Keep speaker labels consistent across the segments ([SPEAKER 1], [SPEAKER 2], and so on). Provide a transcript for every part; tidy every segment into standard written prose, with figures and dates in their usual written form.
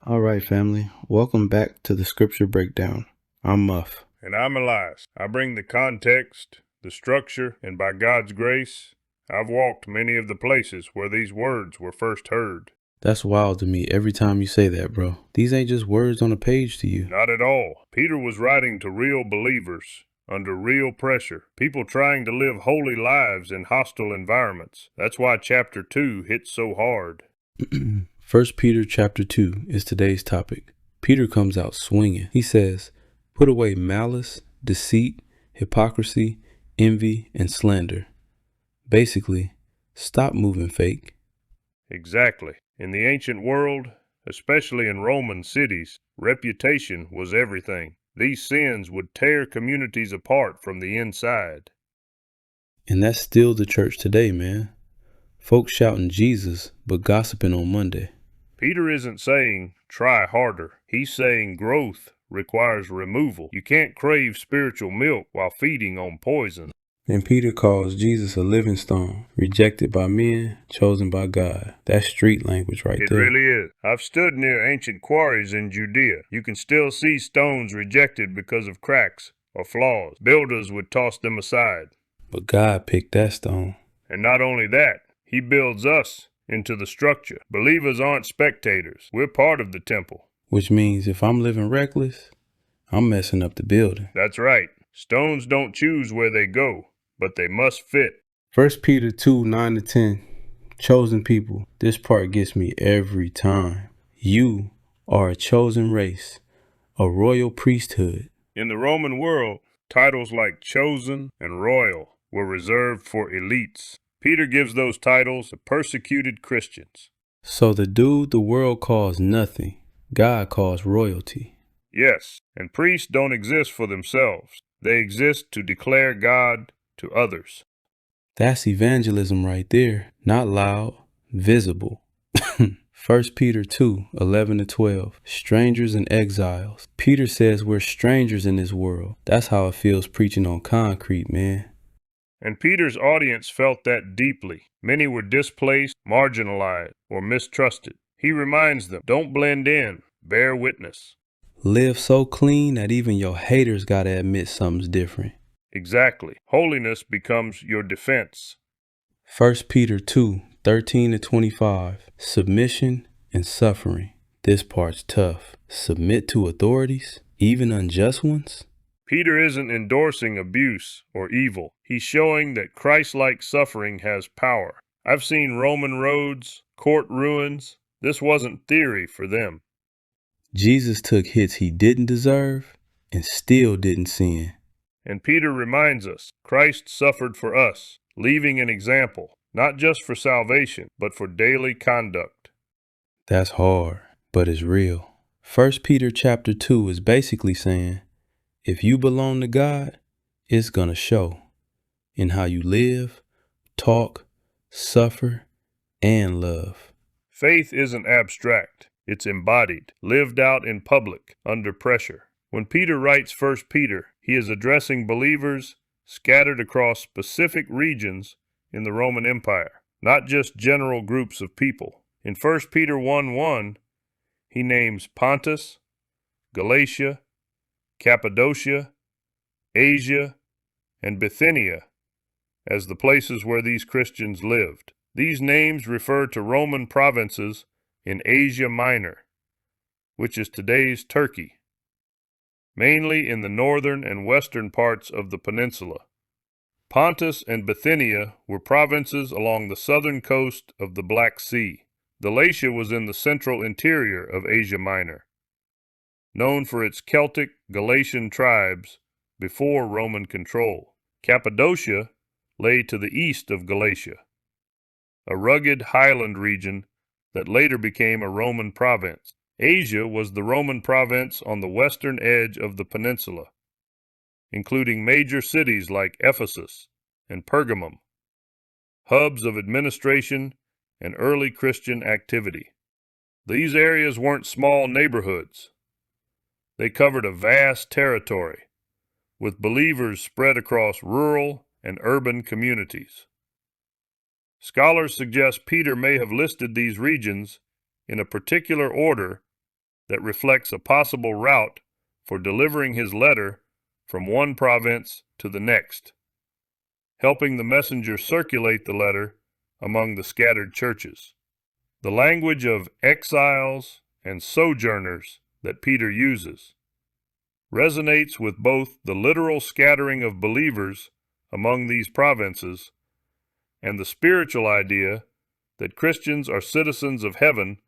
[SPEAKER 1] All right, family. Welcome back to the scripture breakdown. I'm Muff.
[SPEAKER 2] And I'm Elias. I bring the context, the structure, and by God's grace, I've walked many of the places where these words were first heard.
[SPEAKER 1] That's wild to me every time you say that, bro. These ain't just words on a page to you.
[SPEAKER 2] Not at all. Peter was writing to real believers under real pressure, people trying to live holy lives in hostile environments. That's why chapter 2 hits so hard.
[SPEAKER 1] 1 Peter chapter 2 is today's topic. Peter comes out swinging. He says, "Put away malice, deceit, hypocrisy, envy, and slander." Basically, stop moving fake.
[SPEAKER 2] Exactly. In the ancient world, especially in Roman cities, reputation was everything. These sins would tear communities apart from the inside.
[SPEAKER 1] And that's still the church today, man. Folks shouting Jesus, but gossiping on Monday.
[SPEAKER 2] Peter isn't saying try harder. He's saying growth requires removal. You can't crave spiritual milk while feeding on poison.
[SPEAKER 1] And Peter calls Jesus a living stone, rejected by men, chosen by God. That's street language right there.
[SPEAKER 2] It really is. I've stood near ancient quarries in Judea. You can still see stones rejected because of cracks or flaws. Builders would toss them aside.
[SPEAKER 1] But God picked that stone.
[SPEAKER 2] And not only that, He builds us into the structure. Believers aren't spectators. We're part of the temple.
[SPEAKER 1] Which means if I'm living reckless, I'm messing up the building.
[SPEAKER 2] That's right. Stones don't choose where they go, but they must fit.
[SPEAKER 1] 1 Peter 2, 9-10. Chosen people. This part gets me every time. You are a chosen race, a royal priesthood.
[SPEAKER 2] In the Roman world, titles like chosen and royal were reserved for elites. Peter gives those titles to persecuted Christians.
[SPEAKER 1] So the dude the world calls nothing, God calls royalty.
[SPEAKER 2] Yes, and priests don't exist for themselves. They exist to declare God to others.
[SPEAKER 1] That's evangelism right there. Not loud, visible. 1 Peter 2, 11-12. Strangers and exiles. Peter says we're strangers in this world. That's how it feels preaching on concrete, man.
[SPEAKER 2] And Peter's audience felt that deeply. Many were displaced, marginalized, or mistrusted. He reminds them, don't blend in, bear witness.
[SPEAKER 1] Live so clean that even your haters gotta admit something's different.
[SPEAKER 2] Exactly. Holiness becomes your defense.
[SPEAKER 1] 1 Peter 2, 13-25. Submission and suffering. This part's tough. Submit to authorities, even unjust ones?
[SPEAKER 2] Peter isn't endorsing abuse or evil. He's showing that Christ-like suffering has power. I've seen Roman roads, court ruins. This wasn't theory for them.
[SPEAKER 1] Jesus took hits he didn't deserve and still didn't sin.
[SPEAKER 2] And Peter reminds us, Christ suffered for us, leaving an example, not just for salvation, but for daily conduct.
[SPEAKER 1] That's hard, but it's real. 1 Peter chapter 2 is basically saying, if you belong to God, it's gonna show in how you live, talk, suffer, and love.
[SPEAKER 2] Faith isn't abstract. It's embodied, lived out in public, under pressure. When Peter writes 1 Peter, he is addressing believers scattered across specific regions in the Roman Empire, not just general groups of people. In 1 Peter 1:1, he names Pontus, Galatia, Cappadocia, Asia, and Bithynia as the places where these Christians lived. These names refer to Roman provinces in Asia Minor, which is today's Turkey, mainly in the northern and western parts of the peninsula. Pontus and Bithynia were provinces along the southern coast of the Black Sea. Galatia was in the central interior of Asia Minor, known for its Celtic Galatian tribes before Roman control. Cappadocia lay to the east of Galatia, a rugged highland region that later became a Roman province. Asia was the Roman province on the western edge of the peninsula, including major cities like Ephesus and Pergamum, hubs of administration and early Christian activity. These areas weren't small neighborhoods. They covered a vast territory, with believers spread across rural and urban communities. Scholars suggest Peter may have listed these regions in a particular order that reflects a possible route for delivering his letter from one province to the next, helping the messenger circulate the letter among the scattered churches. The language of exiles and sojourners that Peter uses resonates with both the literal scattering of believers among these provinces and the spiritual idea that Christians are citizens of heaven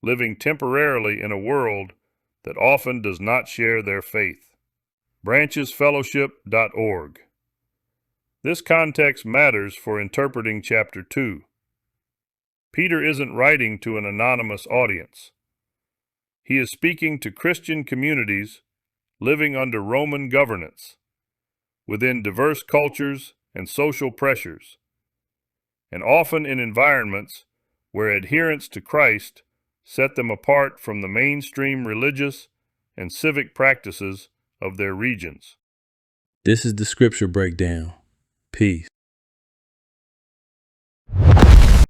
[SPEAKER 2] living temporarily in a world that often does not share their faith. branchesfellowship.org. This context matters for interpreting chapter 2. Peter isn't writing to an anonymous audience. He is speaking to Christian communities living under Roman governance, within diverse cultures and social pressures, and often in environments where adherence to Christ set them apart from the mainstream religious and civic practices of their regions.
[SPEAKER 1] This is the scripture breakdown. Peace.